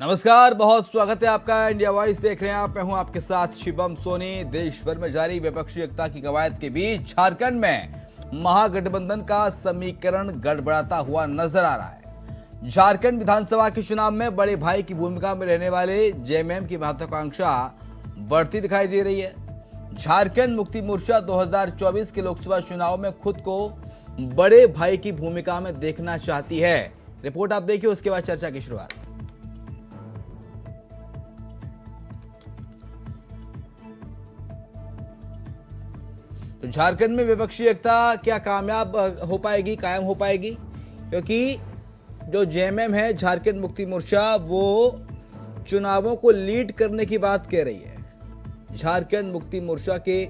नमस्कार, बहुत स्वागत है आपका। इंडिया वॉइस देख रहे हैं आप। मैं हूं आपके साथ शिवम सोनी। देश भर में जारी विपक्षी एकता की कवायद के बीच झारखंड में महागठबंधन का समीकरण गड़बड़ाता हुआ नजर आ रहा है। झारखंड विधानसभा के चुनाव में बड़े भाई की भूमिका में रहने वाले जेएमएम की महत्वाकांक्षा बढ़ती दिखाई दे रही है। झारखंड मुक्ति मोर्चा 2024 के लोकसभा चुनाव में खुद को बड़े भाई की भूमिका में देखना चाहती है। रिपोर्ट आप देखिए, उसके बाद चर्चा की शुरुआत। तो झारखंड में विपक्षी एकता क्या कामयाब हो पाएगी, कायम हो पाएगी? क्योंकि जो जेएमएम है, झारखंड मुक्ति मोर्चा, वो चुनावों को लीड करने की बात कह रही है। झारखंड मुक्ति मोर्चा के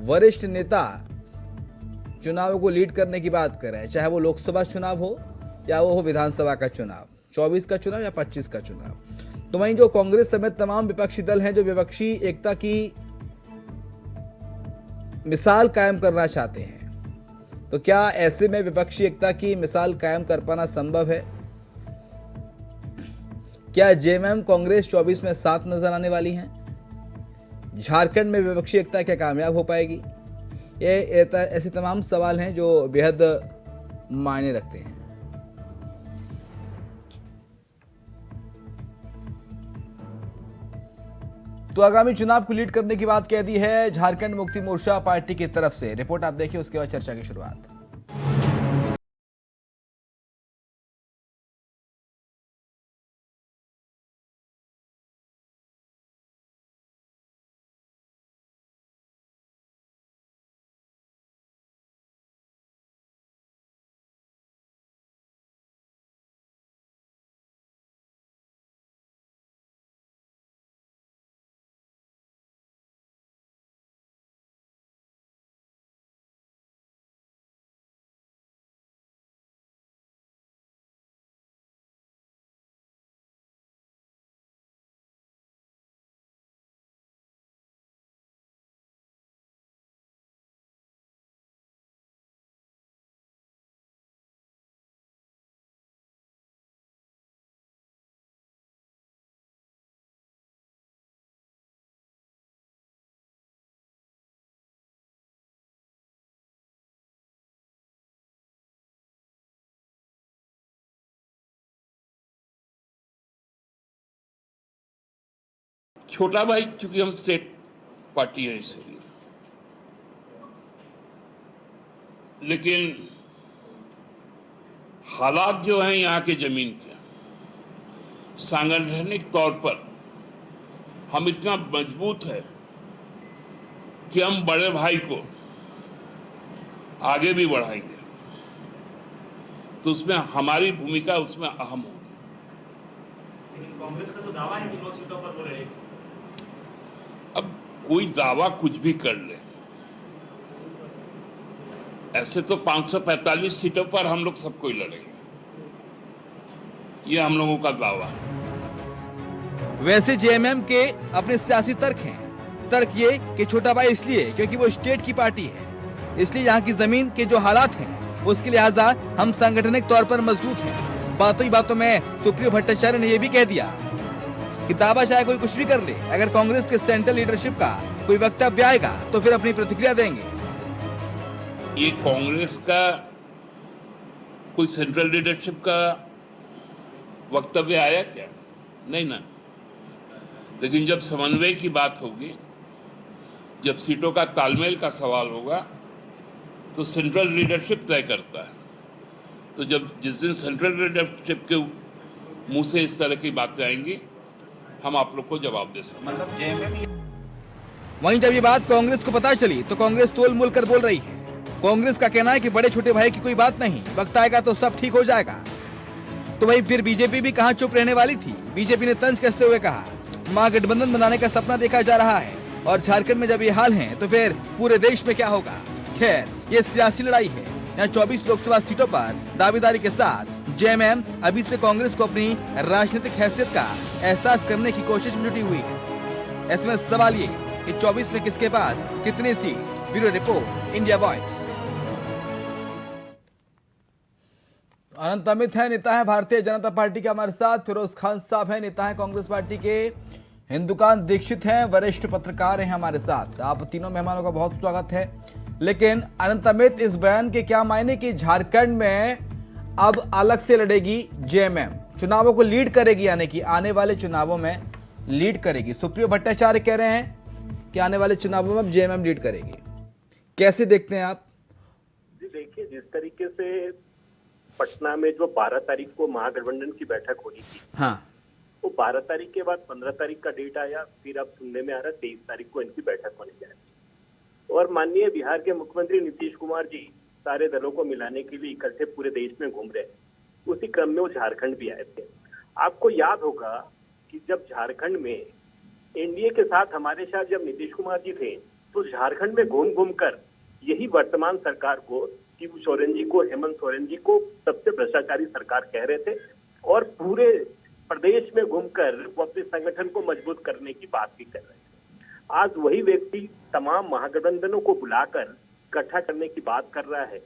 वरिष्ठ नेता चुनावों को लीड करने की बात कर रहे हैं, चाहे वो लोकसभा चुनाव हो या वो हो विधानसभा का चुनाव, 24 का चुनाव या 25 का चुनाव। तो वहीं जो कांग्रेस समेत तमाम विपक्षी दल हैं जो विपक्षी एकता की मिसाल कायम करना चाहते हैं, तो क्या ऐसे में विपक्षी एकता की मिसाल कायम कर पाना संभव है? क्या जेएमएम कांग्रेस 24 में साथ नजर आने वाली हैं? झारखंड में विपक्षी एकता क्या कामयाब हो पाएगी? ये ऐसे तमाम सवाल हैं जो बेहद मायने रखते हैं। तो आगामी चुनाव को लीड करने की बात कह दी है झारखंड मुक्ति मोर्चा पार्टी की तरफ से। रिपोर्ट आप देखिए, उसके बाद चर्चा की शुरुआत। छोटा भाई, चूंकि हम स्टेट पार्टी है इसलिए, लेकिन हालात जो हैं यहाँ के जमीन के, सांगठनिक तौर पर हम इतना मजबूत है कि हम बड़े भाई को आगे भी बढ़ाएंगे। तो उसमें हमारी भूमिका उसमें अहम होगी। लेकिन कांग्रेस का तो दावा है कि 9 सीटों पर वो रहेगी। अब कोई दावा कुछ भी कर ले, ऐसे तो 545 सीटों पर हम लोग सबको ही लड़ेंगे, ये हम लोगों का दावा है। वैसे जेएमएम के अपने सियासी तर्क हैं। तर्क ये कि छोटा भाई इसलिए क्योंकि वो स्टेट की पार्टी है, इसलिए यहाँ की जमीन के जो हालात हैं उसके लिहाजा हम सांगठनिक तौर पर मजबूत हैं। बातों ही बातों में सुप्रियो भट्टाचार्य ने यह भी कह दिया कि दावा चाहे कोई कुछ भी कर ले, अगर कांग्रेस के सेंट्रल लीडरशिप का कोई वक्तव्य आएगा तो फिर अपनी प्रतिक्रिया देंगे। ये कांग्रेस का कोई सेंट्रल लीडरशिप का वक्तव्य आया क्या? नहीं ना। लेकिन जब समन्वय की बात होगी, जब सीटों का तालमेल का सवाल होगा, तो सेंट्रल लीडरशिप तय करता है। तो जब जिस दिन सेंट्रल लीडरशिप के मुंह से इस तरह की बातें आएंगी, हम आप लोग को जवाब दे सकते हैं। मतलब जेएमएम। वहीं जब ये बात कांग्रेस को पता चली तो कांग्रेस तोल मोल कर बोल रही है। कांग्रेस का कहना है कि बड़े छोटे भाई की कोई बात नहीं, वक्त आएगा तो सब ठीक हो जाएगा। तो वहीं फिर बीजेपी भी कहां चुप रहने वाली थी। बीजेपी ने तंज कसते हुए कहा, महागठबंधन बनाने का सपना देखा जा रहा है और झारखंड में जब ये हाल है तो फिर पूरे देश में क्या होगा। खैर, ये सियासी लड़ाई है। यहाँ 24 लोकसभा सीटों पर दावेदारी के साथ जेएमएम अभी से कांग्रेस को अपनी राजनीतिक हैसियत का एहसास करने की कोशिश में जुटी हुई है। ऐसे में सवाल ये कि 24 में किसके पास कितनी seat. Bureau report, India voice. Anant Amit है, नेता है भारतीय जनता पार्टी के हमारे साथ। फिरोज खान साहब है, नेता है कांग्रेस पार्टी के। हिंदुकांत दीक्षित हैं, वरिष्ठ पत्रकार हैं हमारे साथ। आप तीनों मेहमानों का बहुत स्वागत है। लेकिन अनंत अमित, इस बयान के क्या मायने कि झारखंड में अब अलग से लड़ेगी जेएमएम, चुनावों को लीड करेगी, यानी कि आने वाले चुनावों में लीड करेगी। सुप्रियो भट्टाचार्य कह रहे हैं कि आने वाले चुनावों में अब जेएमएम लीड करेगी। कैसे देखते हैं आप? देखिए, जिस तरीके से पटना में जो 12 तारीख को महागठबंधन की बैठक होनी थी, हाँ, वो 12 तारीख के बाद 15 तारीख का डेट आया। फिर अब सुनने में आ रहा है 23 तारीख को इनकी बैठक होने जा रही है। और माननीय बिहार के मुख्यमंत्री नीतीश कुमार जी सारे दलों को मिलाने के लिए इकट्ठे पूरे देश में घूम रहे हैं। उसी क्रम में वो झारखंड भी आए थे। आपको याद होगा कि जब झारखंड में एनडीए के साथ हमारे साथ जब नीतीश कुमार जी थे, तो झारखंड में घूम घूम कर यही वर्तमान सरकार को, शिबू सोरेन जी को, हेमंत सोरेन जी को सबसे भ्रष्टाचारी सरकार कह रहे थे। और पूरे प्रदेश में घूमकर वो अपने संगठन को मजबूत करने की बात भी कर रहे थे। आज वही व्यक्ति तमाम महागठबंधनों को बुलाकर इकट्ठा करने की बात कर रहा है।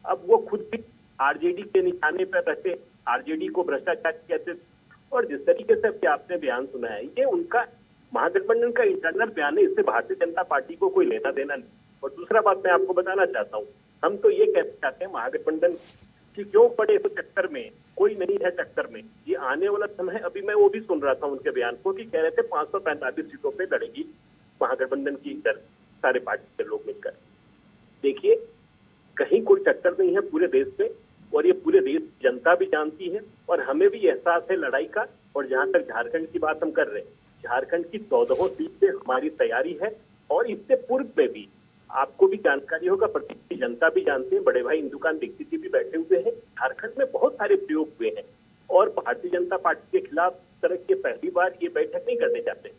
अब वो खुद भी आरजेडी के निशाने पर रहते, आरजेडी को भ्रष्टाचार कहते। और जिस तरीके से अभी आपने बयान सुना है, ये उनका महागठबंधन का इंटरनल बयान है, इससे भारतीय जनता पार्टी को कोई लेना देना नहीं। और दूसरा बात मैं आपको बताना चाहता हूँ, हम तो ये कहना चाहते हैं महागठबंधन कि क्यों पड़े इस चक्कर में, कोई नहीं है चक्कर में। ये आने वाला समय, अभी मैं वो भी सुन रहा था उनके बयान को कि कह रहे थे 545 सीटों पे लड़ेगी महागठबंधन की दर, सारे पार्टी के लोग मिलकर। देखिए, कहीं कोई चक्कर नहीं है पूरे देश में, और ये पूरे देश की जनता भी जानती है और हमें भी एहसास है लड़ाई का। और जहां तक झारखंड की बात हम कर रहे हैं, झारखंड की 14 सीट पे हमारी तैयारी है। और इससे पूर्व में भी आपको भी जानकारी होगा, प्रदेश की जनता भी जानती है, बड़े भाई हिंदुकांत दीक्षित जी भी बैठे हुए हैं। झारखंड में बहुत सारे प्रयोग हुए हैं और भारतीय जनता पार्टी के खिलाफ तरह के पहली बार ये बैठक नहीं करने जाते।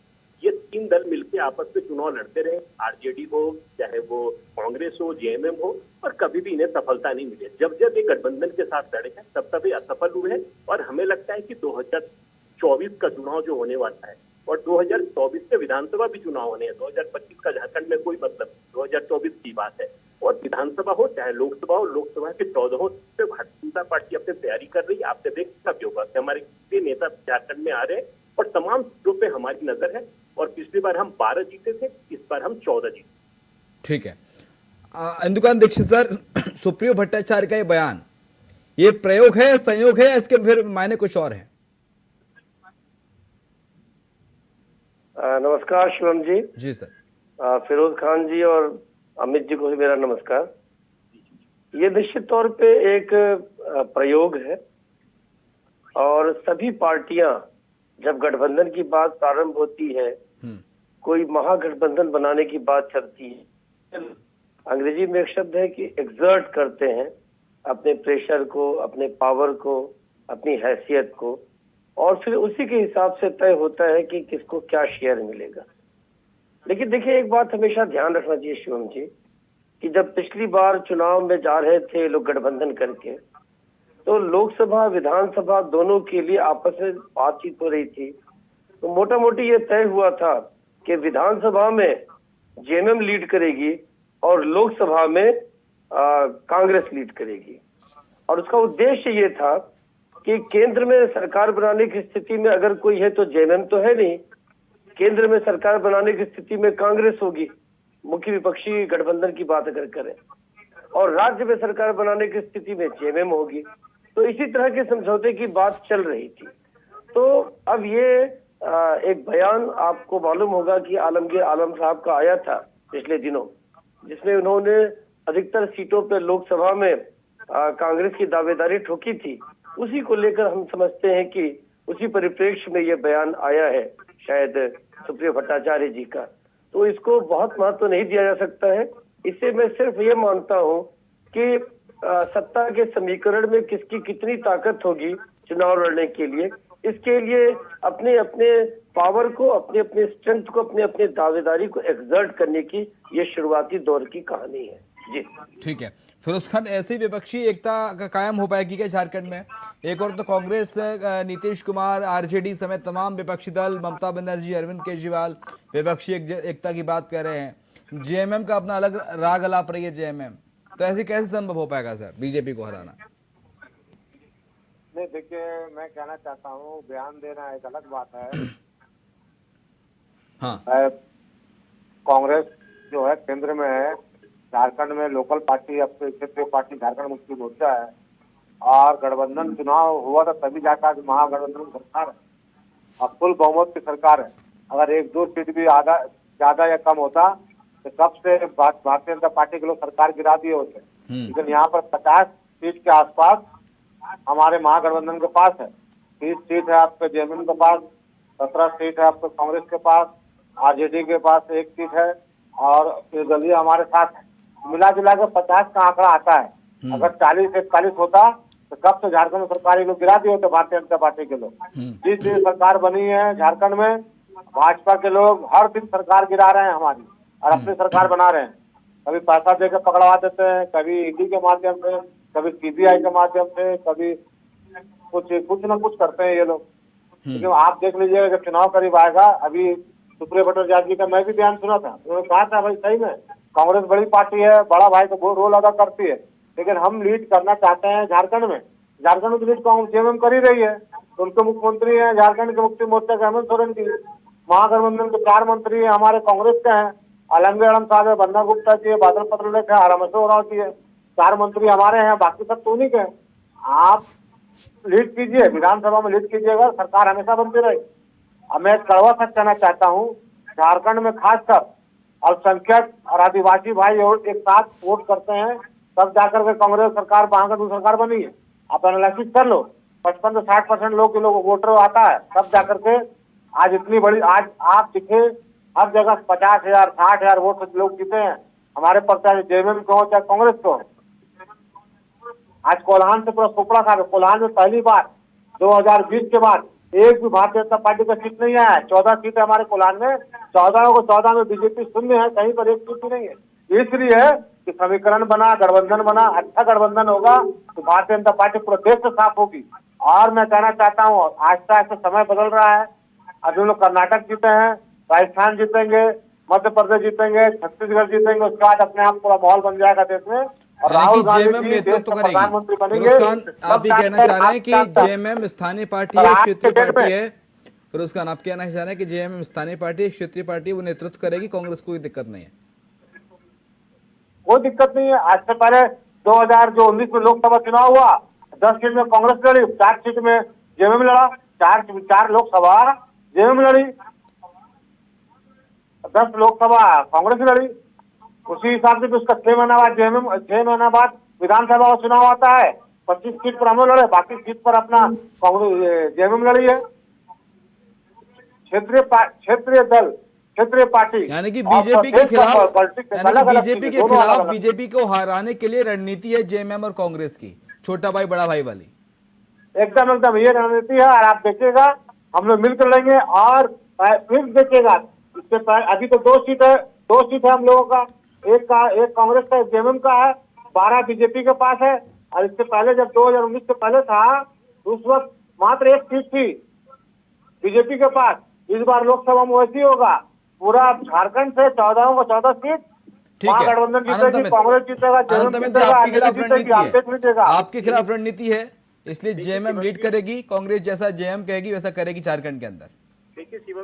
ये तीन दल मिलकर आपस में चुनाव लड़ते रहे, आरजेडी हो, चाहे वो कांग्रेस हो, जेएमएम हो, और कभी भी इन्हें सफलता नहीं मिली। जब जब ये गठबंधन के साथ लड़े हैं, तब तब ये असफल हुए हैं। और हमें लगता है कि 2024 का चुनाव जो होने वाला है, और 2024 के विधानसभा भी चुनाव होने हैं, 2025 का झारखंड में कोई मतलब, 2024 की बात है। और विधानसभा हो चाहे लोकसभा हो, लोकसभा के 14 पे भारतीय जनता पार्टी अपनी तैयारी कर रही है। आपने देखा भी होगा कि हमारे कितने नेता झारखंड में आ रहे हैं और तमाम सीटों पे हमारी नजर है। और पिछली बार हम 12 जीते थे, इस बार हम 14 जीते। ठीक है। इंदुकांत दीक्षित सर, सुप्रियो भट्टाचार्य का ये बयान, ये प्रयोग है, संयोग है, इसके फिर मायने कुछ और है? नमस्कार शिवम जी। जी सर। फिरोज खान जी और अमित जी को भी मेरा नमस्कार। ये निश्चित तौर पे एक प्रयोग है, और सभी पार्टियां जब गठबंधन की बात प्रारंभ होती है, कोई महागठबंधन बनाने की बात चलती है, अंग्रेजी में एक शब्द है कि एक्सर्ट करते हैं अपने प्रेशर को, अपने पावर को, अपनी हैसियत को, और फिर उसी के हिसाब से तय होता है कि किसको क्या शेयर मिलेगा। लेकिन देखिए, एक बात हमेशा ध्यान रखना चाहिए शिवम जी, कि जब पिछली बार चुनाव में जा रहे थे लोग गठबंधन करके, तो लोकसभा विधानसभा दोनों के लिए आपस में बातचीत हो रही थी। तो मोटा मोटी ये तय हुआ था कि विधानसभा में जेएमएम लीड करेगी और लोकसभा में कांग्रेस लीड करेगी। और उसका उद्देश्य ये था कि केंद्र में सरकार बनाने की स्थिति में अगर कोई है तो जेएमएम तो है नहीं, केंद्र में सरकार बनाने की स्थिति में कांग्रेस होगी, मुख्य विपक्षी गठबंधन की बात अगर करें, और राज्य में सरकार बनाने की स्थिति में जेएमएम होगी। तो इसी तरह के समझौते की बात चल रही थी। तो अब ये एक बयान आपको मालूम होगा कि आलमगीर आलम साहब का आया था पिछले दिनों, जिसमें उन्होंने अधिकतर सीटों पर लोकसभा में कांग्रेस की दावेदारी ठोकी थी। उसी को लेकर हम समझते हैं कि उसी परिप्रेक्ष्य में ये बयान आया है शायद सुप्रियो भट्टाचार्य जी का। तो इसको बहुत महत्व नहीं दिया जा सकता है। इससे मैं सिर्फ ये मानता हूँ कि सत्ता के समीकरण में किसकी कितनी ताकत होगी चुनाव लड़ने के लिए, इसके लिए अपने अपने पावर को, अपने अपने स्ट्रेंथ को, अपने अपने दावेदारी को एक्सर्ट करने की ये शुरुआती दौर की कहानी है जी। ठीक है। फिरोज खान, ऐसी विपक्षी एकता का कायम हो पाएगी क्या झारखंड में? एक और तो कांग्रेस, नीतीश कुमार, आरजेडी समेत तमाम विपक्षी दल, ममता बनर्जी, अरविंद केजरीवाल विपक्षी एकता की बात कर रहे हैं। जेएमएम का अपना अलग राग अलाप रही है जेएमएम, तो ऐसे कैसे संभव हो पाएगा सर बीजेपी को हराना? नहीं, देखिए मैं कहना चाहता हूँ, बयान देना एक अलग बात है। हाँ कांग्रेस जो है केंद्र में है, झारखंड में लोकल पार्टी, अब तो क्षेत्रीय पार्टी झारखंड मुक्ति मोर्चा है, और गठबंधन चुनाव हुआ था तभी जाकर महागठबंधन की सरकार है, अब फुल बहुमत की सरकार है। अगर एक दो सीट भी आधा ज्यादा या कम होता तो कब से भारतीय जनता पार्टी के लोग सरकार गिरा दिए होते। लेकिन यहाँ पर 50 सीट के आसपास हमारे महागठबंधन के पास है। 30 सीट है आपके जेएमएम के पास, 17 सीट है आपके कांग्रेस के पास, आरजेडी के पास 1 सीट है, और निर्दलीय हमारे साथ है। मिला जुला कर 50 का आंकड़ा आता है। अगर 40-41 होता तो कब से झारखंड में सरकार लोग गिरा दिए होते भारतीय जनता पार्टी के लोग। जिस दिन सरकार बनी है झारखंड में, भाजपा के लोग हर दिन सरकार गिरा रहे हैं हमारी, और अपनी सरकार बना रहे हैं। कभी पैसा देकर पकड़वा देते हैं, कभी ईडी के माध्यम से, कभी सीबीआई के माध्यम से, कभी कुछ न कुछ करते हैं ये लोग। लेकिन आप देख लीजिएगा जब चुनाव करीब आएगा, अभी सुप्रिया भट्टाचार्य जी का मैं भी बयान सुना था, उन्होंने कहा था भाई सही में कांग्रेस बड़ी पार्टी है, बड़ा भाई को रोल अदा करती है, लेकिन हम लीड करना चाहते हैं झारखंड में। झारखंड में लीड कांग्रेस जेएमएम कर ही रही है, तो उनके मुख्यमंत्री हैं झारखंड के मुक्ति मोर्चा के हेमंत सोरेन जी, महागठबंधन के 4 मंत्री हैं हमारे कांग्रेस के हैं, आलमगीर साहब है, बन्ना गुप्ता जी है, बादल पत्रलेख है, रामेश्वर उरांव जी है, 4 मंत्री हमारे हैं, बाकी सब तो उन्हीं के हैं। आप लीड कीजिए, विधानसभा में लीड कीजिएगा, सरकार हमेशा बनती रहेगी। अब मैं कड़वा सच कहना चाहता हूँ, झारखंड में खासकर अल्पसंख्यक और आदिवासी भाई और एक साथ वोट करते हैं, तब जाकर के कांग्रेस सरकार महागठबंधन सरकार बनी है। आप एनालिसिस कर लो, 55 से 60% लोग वोटर आता है, तब जाकर के आज इतनी बड़ी, आज आप दिखे हर जगह 50,000 60,000 वोट से लोग जीते हैं हमारे प्रत्याशी, जेएमएम को हो चाहे कांग्रेस को। आज कोल्हान से पूरा सुपड़ा खा, कोल्हान में पहली बार 2020 के बाद एक भी भारतीय जनता पार्टी का सीट नहीं आया है। 14 सीट है हमारे कोल्हान में, 14 को 14 में बीजेपी शून्य है, कहीं पर एक सीट भी नहीं है। इसलिए कि समीकरण बना, गठबंधन बना, अच्छा गठबंधन होगा तो भारतीय जनता पार्टी पूरे देश से साफ होगी। और मैं कहना चाहता हूँ, आहिस्ता आहिस्ता समय बदल रहा है। अभी हम लोग कर्नाटक जीते हैं, राजस्थान जीतेंगे, मध्य प्रदेश जीतेंगे, छत्तीसगढ़ जीतेंगे, उसके बाद अपने आप पूरा माहौल बन जाएगा देश में, और राहुल गांधी जी देश के प्रधानमंत्री बनेंगे। आप ये कहना चाह रहे हैं कि जेएमएम स्थानीय पार्टी है, क्षेत्रीय पार्टी है, फिर उसका आप कहना चाह रहे हैं कि जेएमएम स्थानीय पार्टी है, क्षेत्रीय पार्टी, वो नेतृत्व करेगी, कांग्रेस को कोई दिक्कत नहीं है? कोई दिक्कत नहीं है। आज से पहले 2019 में लोकसभा चुनाव हुआ, 10 सीट में कांग्रेस लड़ी, 4 सीट में जेएमएम लड़ा, 4 लोकसभा जेएमएम लड़ी, 10 लोकसभा कांग्रेस लड़ी। उसी हिसाब से उसका 6 महीना बाद जेएमएम, 6 महीना बाद विधानसभा चुनाव आता है, 25 सीट पर हम लोग लड़े, बाकी सीट पर अपना कांग्रेस जेएमएम लड़ी है। क्षेत्रीय दल, क्षेत्रीय पार्टी, यानी कि बीजेपी के खिलाफ, बीजेपी को हराने के लिए रणनीति है जेएमएम और कांग्रेस की, छोटा भाई बड़ा भाई वाली। एकदम ये रणनीति है, और आप देखिएगा हम लोग मिलकर लड़ेंगे। और फिर देखिएगा, इससे पहले अभी तो 2 सीट है हम लोगों का, एक कांग्रेस का, एक जेएमएम का है, 12 बीजेपी के पास है। और इससे पहले जब 2019 से पहले था, उस वक्त मात्र 1 सीट थी बीजेपी के पास। इस बार लोकसभा में वैसी होगा, पूरा झारखंड से 14 को 14 सीट महागठबंधन जीतेगी, कांग्रेस जीतेगा, आपके खिलाफ रणनीति है, इसलिए जेएमएम लीड करेगी, कांग्रेस जैसा जेएमएम कहेगी वैसा करेगी झारखंड के अंदर,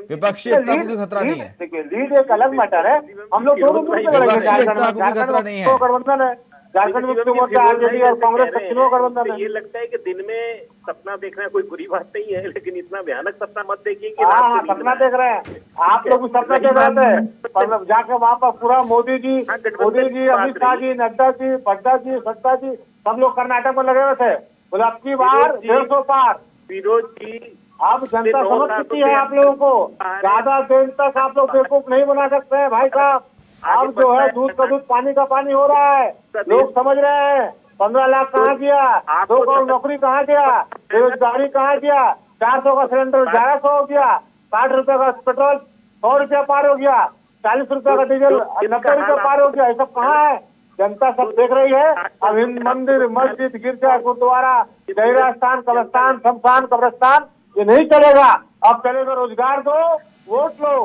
विपक्षी एकता को खतरा नहीं है। देखिए लीड एक अलग मैटर है, हम लोग दोनों खतरा नहीं है। गठबंधन है, झारखंड मुक्ति मोर्चा, आरजेडी और कांग्रेस का चुनाव गठबंधन है। ये लगता है कि दिन में सपना देखना कोई बुरी बात नहीं है, लेकिन इतना भयानक सपना मत देखिए कि हाँ, सपना देख रहे हैं आप लोग भी, सपना देख रहे थे, मतलब जाके वहाँ पर पूरा मोदी जी, अमित शाह जी, नड्डा जी, पड्डा जी, सत्ता जी, सब लोग कर्नाटक में लगे हुए थे, बोले अब की बार 150 पार। विरोध जी, अब जनता समझ चुकी है आप लोगों को, ज्यादा देर तक आप लोग बेवकूफ नहीं बना सकते हैं भाई साहब। अब जो है दूध का दूध पानी का पानी हो रहा है, लोग समझ रहे हैं। 15 लाख कहाँ गया, 2 करोड़ नौकरी कहाँ गया, बेरोजगारी कहाँ गया, 400 का सिलेंडर 1100 हो गया, 60 रुपए का पेट्रोल 100 रुपया पार हो गया, 40 रुपए का डीजल 90 रुपये पार हो गया, ये सब कहाँ है? जनता सब देख रही है। अब हिंद मंदिर, मस्जिद, गिरजा, गुरुद्वारा, दहरा स्थान, कब्रस्तान, शमशान, कब्रस्तान, ये नहीं चलेगा। अब चलेगा रोजगार दो, वोट लो,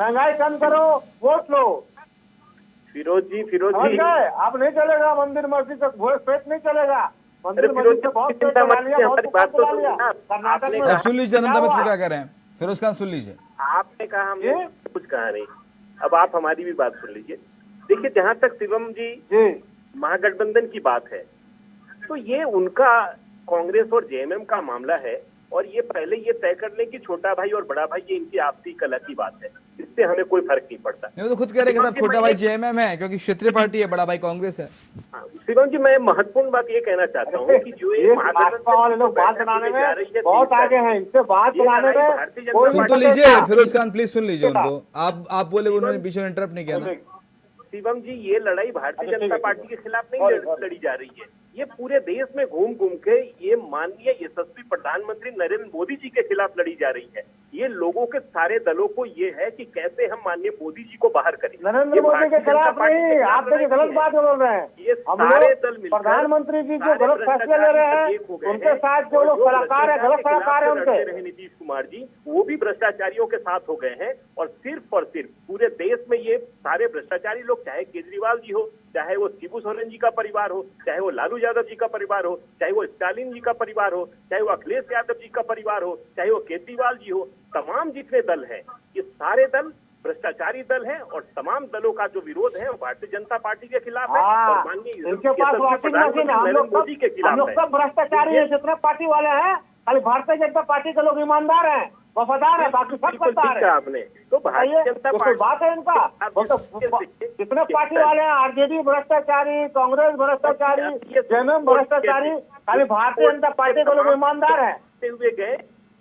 महंगाई कम करो, वोट लो। फिरोज जी अब नहीं चलेगा मंदिर मस्जिद तक पेट नहीं चलेगा। मंदिर मस्जिद से बहुत चिंता मत कीजिए, बहुत हमारी बात तो बुला लिया। सुनिए ना। कर्नाटक आपने में अब सुन लीजिए जनता मित्र क्या क्या हुआ? कह रहे हैं, फिरोज खान सुन लीजिए। आपने कहा हमने कुछ कहा नहीं, अब आप हमारी भी बात सुन लीजिए। देखिए, जहां तक शिवम जी महागठबंधन की बात है, तो ये उनका कांग्रेस और जेएमएम का मामला है, और ये पहले ये तय कर लें कि छोटा भाई और बड़ा भाई ये इनकी आपसी कला की बात है, इससे हमें कोई फर्क नहीं पड़ता। ये तो खुद कह रहे हैं कि साहब छोटा भाई जेएमएम है क्योंकि क्षेत्रीय पार्टी है, बड़ा भाई कांग्रेस है। हाँ, शिवम जी, मैं महत्वपूर्ण बात ये कहना चाहता हूँ कि जो ये भाजपा वाले लोग बात बनाने में बहुत आगे हैं, इनसे बात बनाने में कोई सुन तो लीजिए फिरोज खान, प्लीज सुन लीजिए उनको। आप बोले, उन्होंने बीच में इंटरप्ट नहीं किया ना। शिवम जी, ये लड़ाई भारतीय जनता पार्टी के खिलाफ नहीं लड़ी जा रही है, ये पूरे देश में घूम घूम के ये माननीय यशस्वी प्रधानमंत्री नरेंद्र मोदी जी के खिलाफ लड़ी जा रही है। ये लोगों के सारे दलों को ये है कि कैसे हम माननीय मोदी जी को बाहर करें। नरेंद्र मोदी के खिलाफ नहीं, आप देखिए गलत बात बोल रहे हैं। ये हम सारे लोग दल मिलकर प्रधानमंत्री जी जो गलत फैसले ले रहे हैं, उनके साथ जो लोग सलाहकार है, गलत सलाहकार है उनके। रहे नीतीश कुमार जी, वो भी भ्रष्टाचारियों के साथ हो गए हैं, और सिर्फ पूरे देश में ये सारे भ्रष्टाचारी लोग, चाहे केजरीवाल जी हो, चाहे वो शिबू सोरेन जी का परिवार हो, चाहे वो लालू यादव जी का परिवार हो, चाहे वो स्टालिन जी का परिवार हो, चाहे वो अखिलेश यादव जी का परिवार हो, चाहे वो केजरीवाल जी हो, तमाम जितने दल हैं, ये सारे दल भ्रष्टाचारी दल हैं, और तमाम दलों का जो विरोध है वो भारतीय जनता पार्टी के खिलाफ है, और माननीय इनके पास वॉशिंग मशीन है। हम लोग सब भ्रष्टाचारी है, जितने पार्टी वाले हैं, खाली भारतीय जनता पार्टी के लोग ईमानदार हैं, वफादार है, बाकी सब गद्दार है। आपने तो भारतीय जनता कोई बात है इनका? जितने पार्टी वाले हैं, आरजेडी भ्रष्टाचारी, कांग्रेस भ्रष्टाचारी, जेएमएम भ्रष्टाचारी, खाली भारतीय जनता पार्टी के लोग ईमानदार है। हुए गए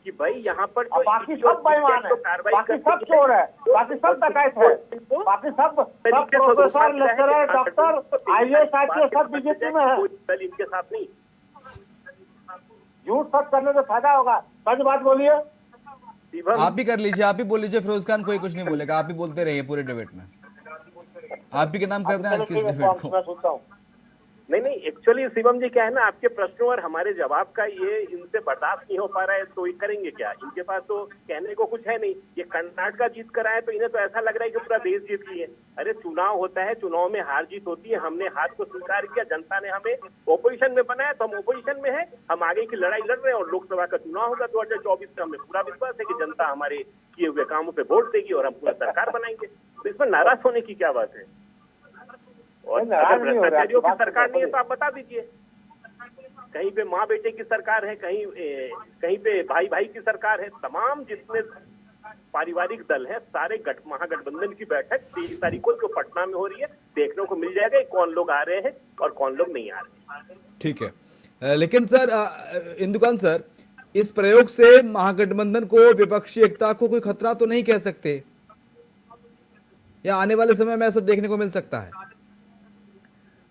कि भाई यहाँ पर और बाकी सब बेईमान है, बाकी सब चोर है, बाकी सब डकैत है, बाकी सब professor, lecturer, doctor, IAS, IPS सब बीजेपी में है। दल इनके साथ नहीं। झूठ सच करने से फायदा होगा, सच बात बोलिए। आप भी कर लीजिए, आप भी बोल लीजिए फिरोज खान, कोई कुछ नहीं बोलेगा, आप भी बोलते रहिए पूरे डिबेट में। आप भी के नाम करते हैं आज के इस डिबेट को। मैं सोचता हूँ नहीं, एक्चुअली शिवम जी क्या है ना, आपके प्रश्नों और हमारे जवाब का ये इनसे बर्दाश्त नहीं हो पा रहा है, तो ये करेंगे क्या? इनके पास तो कहने को कुछ है नहीं। ये कर्नाटक जीत कर आए तो इन्हें तो ऐसा लग रहा है कि पूरा देश जीत लिए। अरे चुनाव होता है, चुनाव में हार जीत होती है, हमने हार को स्वीकार किया, जनता ने हमें ओपोजिशन में बनाया तो हम ओपोजिशन में है, हम आगे की लड़ाई लड़ रहे हैं, और लोकसभा का चुनाव होगा 2024 में, हमें पूरा विश्वास है कि जनता हमारे किए हुए कामों पे वोट देगी और हम पूरा सरकार बनाएंगे। तो इसमें नाराज होने की क्या बात है? और अगर भ्रष्टाचारियों की सरकार नहीं है तो आप बता दीजिए। कहीं पे माँ बेटे की सरकार है, कहीं पे भाई भाई की सरकार है। तमाम जितने पारिवारिक दल है, सारे महागठबंधन की बैठक 23 तारीख को जो पटना में हो रही है, देखने को मिल जाएगा कौन लोग आ रहे हैं और कौन लोग नहीं आ रहे। ठीक है, लेकिन सर इंदुकान सर, इस प्रयोग से महागठबंधन को, विपक्षी एकता को कोई खतरा तो नहीं कह सकते, या आने वाले समय में ऐसा देखने को मिल सकता है?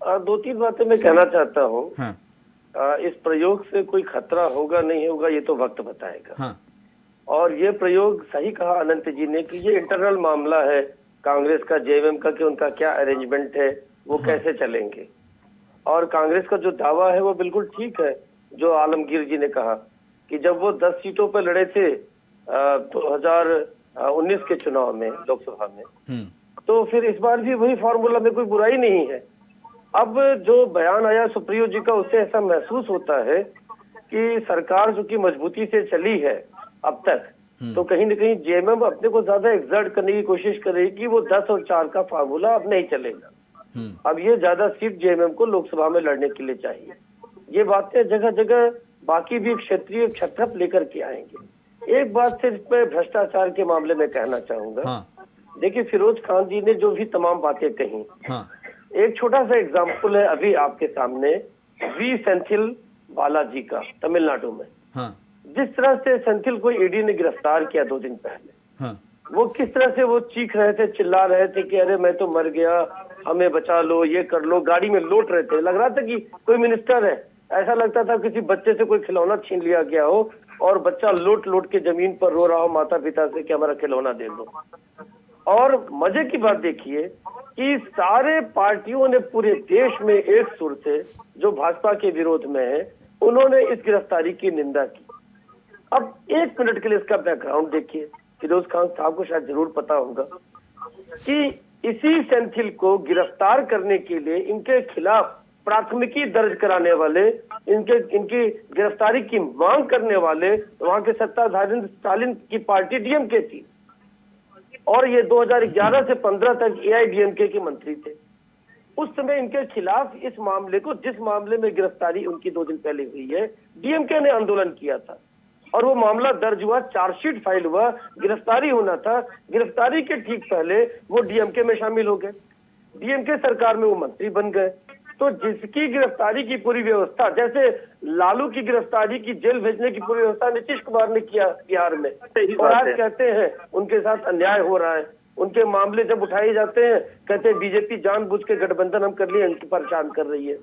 दो तीन बातें मैं कहना चाहता हूँ। हाँ। इस प्रयोग से कोई खतरा होगा नहीं होगा ये तो वक्त बताएगा। हाँ। और ये प्रयोग, सही कहा अनंत जी ने कि ये इंटरनल मामला है कांग्रेस का, जेएमएम का, कि उनका क्या अरेंजमेंट है, वो कैसे चलेंगे। और कांग्रेस का जो दावा है वो बिल्कुल ठीक है, जो आलमगीर जी ने कहा कि जब वो 10 सीटों पर लड़े थे 2019 के चुनाव में, लोकसभा में, तो फिर इस बार भी वही फॉर्मूला में कोई बुराई नहीं है। अब जो बयान आया सुप्रियो जी का, उससे ऐसा महसूस होता है कि सरकार जो कि मजबूती से चली है अब तक, तो कहीं न कहीं जेएमएम अपने को ज्यादा एक्सर्ट करने की कोशिश करेगी कि वो 10 और 4 का फार्मूला अब नहीं चलेगा। अब ये ज्यादा सीट जेएमएम को लोकसभा में लड़ने के लिए चाहिए। ये बातें जगह जगह बाकी भी क्षेत्रीय छत्रप लेकर के आएंगे। एक बात सिर्फ मैं भ्रष्टाचार के मामले में कहना चाहूंगा। देखिए, फिरोज खान जी ने जो भी तमाम बातें कही, एक छोटा सा एग्जाम्पल है अभी आपके सामने, वी सेंथिल बालाजी का, तमिलनाडु में। जिस तरह से सेंथिल को ईडी ने गिरफ्तार किया 2 दिन पहले, वो किस तरह से वो चीख रहे थे, चिल्ला रहे थे कि अरे मैं तो मर गया, हमें बचा लो, ये कर लो, गाड़ी में लौट रहे थे, लग रहा था कि कोई मिनिस्टर है, ऐसा लगता था किसी बच्चे से कोई खिलौना छीन लिया गया हो और बच्चा लोट लोट के जमीन पर रो रहा हो माता पिता से कि हमारा खिलौना दे दो। और मजे की बात देखिए कि सारे पार्टियों ने पूरे देश में एक सुर से, जो भाजपा के विरोध में है, उन्होंने इस गिरफ्तारी की निंदा की। अब 1 मिनट के लिए इसका बैकग्राउंड देखिए। फिरोज खान साहब को शायद जरूर पता होगा कि इसी सेंथिल को गिरफ्तार करने के लिए इनके खिलाफ प्राथमिकी दर्ज कराने वाले इनकी गिरफ्तारी की मांग करने वाले वहां के सत्ताधारी स्टालिन की पार्टी डीएमके थी, और ये 2011 से 15 तक एआईडीएमके के मंत्री थे। उस समय इनके खिलाफ इस मामले को, जिस मामले में गिरफ्तारी उनकी 2 दिन पहले हुई है, डीएमके ने आंदोलन किया था और वो मामला दर्ज हुआ, चार्जशीट फाइल हुआ, गिरफ्तारी होना था। गिरफ्तारी के ठीक पहले वो डीएमके में शामिल हो गए, डीएमके सरकार में वो मंत्री बन गए। तो जिसकी गिरफ्तारी की पूरी व्यवस्था, जैसे लालू की गिरफ्तारी की, जेल भेजने की पूरी व्यवस्था नीतीश कुमार ने किया बिहार में, और आज कहते हैं उनके साथ अन्याय हो रहा है। उनके मामले जब उठाए जाते हैं कहते हैं बीजेपी जानबूझ के गठबंधन हम कर लिए, उनको परेशान कर रही है।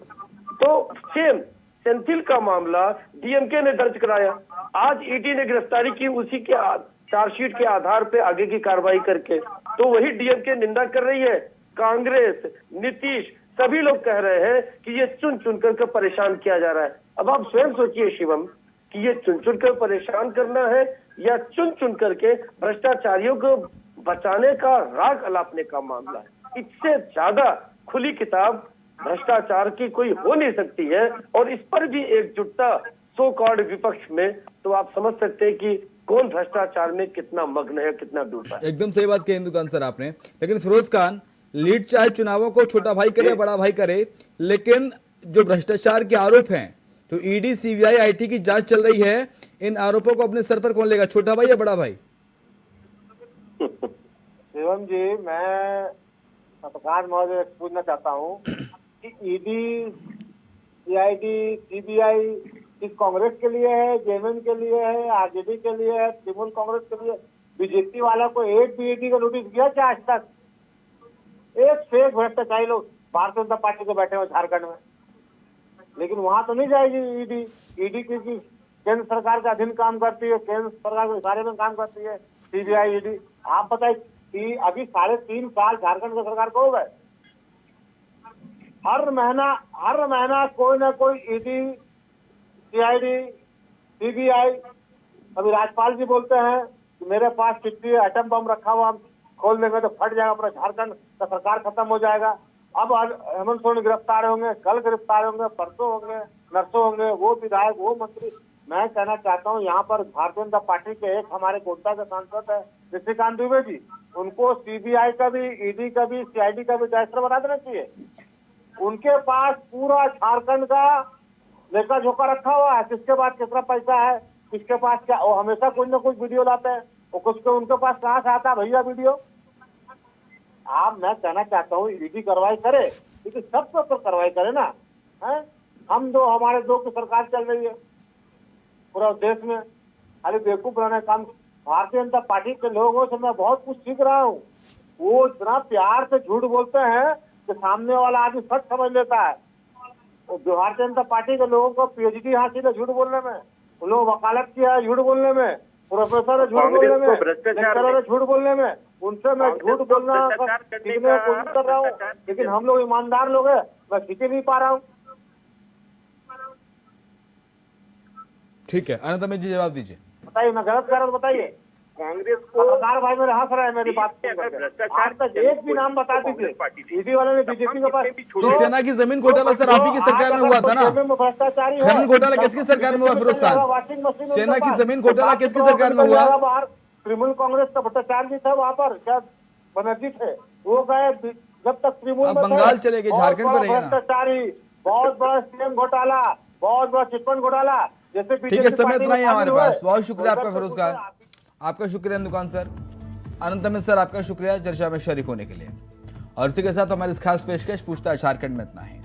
तो सेम सेंथिल का मामला डीएमके ने दर्ज कराया, आज ईडी ने गिरफ्तारी की उसी के चार्जशीट के आधार पे आगे की कार्रवाई करके। तो वही डीएमके निंदा कर रही है, कांग्रेस, नीतीश, सभी लोग कह रहे हैं कि ये चुन चुन कर परेशान किया जा रहा है। अब आप स्वयं सोचिए शिवम कि ये चुन चुन कर परेशान करना है या चुन चुन करके भ्रष्टाचारियों को बचाने का, राग अलापने का मामला है। इससे ज्यादा खुली किताब भ्रष्टाचार की कोई हो नहीं सकती है, और इस पर भी एकजुटता सो कॉल्ड विपक्ष में, तो आप समझ सकते हैं कि कौन भ्रष्टाचार में कितना मग्न है, कितना डूबा है। एकदम सही बात कही हिंदुस्तान सर आपने। लेकिन फिरोज खान, लीड चाहे चुनावों को छोटा भाई करे बड़ा भाई करे, लेकिन जो भ्रष्टाचार के आरोप हैं, तो ईडी, सीबीआई, आईटी की जांच चल रही है, इन आरोपों को अपने सर पर कौन लेगा, छोटा भाई या बड़ा भाई? शिवम जी, मैं पत्रकार महोदय पूछना चाहता हूँ कि ईडी, सीआईडी, सीबीआई किस कांग्रेस के लिए है, जेएमएम के लिए है, आरजेडी के लिए है, तृणमूल कांग्रेस के लिए? बीजेपी वाला को एक भी ईडी का नोटिस दिया क्या आज तक? एक से एक भ्रष्टाचारी लोग भारतीय जनता पार्टी के बैठे हुए झारखंड में, लेकिन वहां तो नहीं जाएगी ईडी। ईडी की केंद्र सरकार के अधीन काम करती है, केंद्र सरकार के इशारे में काम करती है सीबीआई, ईडी। आप बताइए कि अभी 3.5 साल झारखंड की सरकार को हो गए, हर महीना कोई ना कोई ईडी, सीआईडी, सीबीआई। अभी राज्यपाल जी बोलते हैं कि मेरे पास कितनी एटम बम रखा हुआ, हम खोल देंगे तो फट जाएगा, पूरा झारखंड का सरकार खत्म हो जाएगा। अब हेमंत सोरेन गिरफ्तार होंगे, कल गिरफ्तार होंगे, परसों होंगे, नरसों होंगे, वो विधायक, वो मंत्री। मैं कहना चाहता हूँ यहाँ पर भारतीय जनता पार्टी के एक हमारे गोड्डा के सांसद है निशिकांत दुबे जी, उनको सीबीआई का भी, ईडी का भी, सीआईडी का भी डायरेक्टर बना देना चाहिए। उनके पास पूरा झारखंड का लेखा जोखा रखा हुआ है, किसके पास कितना पैसा है, किसके पास क्या, वो हमेशा कुछ न कुछ वीडियो लाते हैं, वो कुछ उनके पास कहाँ से आता है भैया वीडियो? मैं कहना चाहता हूँ ईडी कार्रवाई करे, लेकिन सबके ऊपर कार्रवाई करे ना, है? हमारे दो की सरकार चल रही है पूरा देश में, खाली बेवकूफ बनाने का काम। भारतीय जनता पार्टी के लोगों से मैं बहुत कुछ सीख रहा हूँ। वो इतना प्यार से झूठ बोलते हैं कि सामने वाला आदमी सच समझ लेता है। वो भारतीय जनता पार्टी के लोगों को पीएचडी हासिल है झूठ बोलने में, उन लोगों वकालत किया है झूठ बोलने में, प्रोफेसर है झूठ बोलने में, लेक्चरर है झूठ बोलने में। उनसे मैं झूठ बोलना सीखने की कोशिश कर रहा हूँ, लेकिन हम लोग ईमानदार लोग हैं, मैं सीख नहीं पा रहा हूँ। ठीक है, अनंत अमित जी जवाब दीजिए। बताइए, मैं गलत कर रहा हूँ, बताइए। कांग्रेस को पत्रकार भाई मेरे हंस रहे हैं मेरी बात सुनकर। आज तक एक भी नाम बता दीजिए ईडी वाले ने बीजेपी के पास। तो सेना की जमीन घोटाला सर आप ही की सरकार में हुआ था ना? भ्रष्टाचारी खनन घोटाला किसकी सरकार में हुआ फिरोज खान? सेना की जमीन घोटाला किसकी सरकार में हुआ? तृणमूल कांग्रेस का भ्रष्टाचार भी था वहाँ पर, क्या बनर्जी थे, वो गए जब तक तृणमूल में बंगाल चले गए, झारखंड में रहे ना। भ्रष्टाचारी, बहुत बड़ा सीएम घोटाला, बहुत बड़ा चिटफंड घोटाला, जैसे ठीक है, समय इतना ही हमारे पास। बहुत शुक्रिया आपका फिरोज खान, आपका शुक्रिया दुकान सर। अनंत अमित सर आपका शुक्रिया चर्चा में शरीक होने के लिए। और इसी के साथ हमारी इस खास पेशकश पूछताछ झारखंड में इतना है।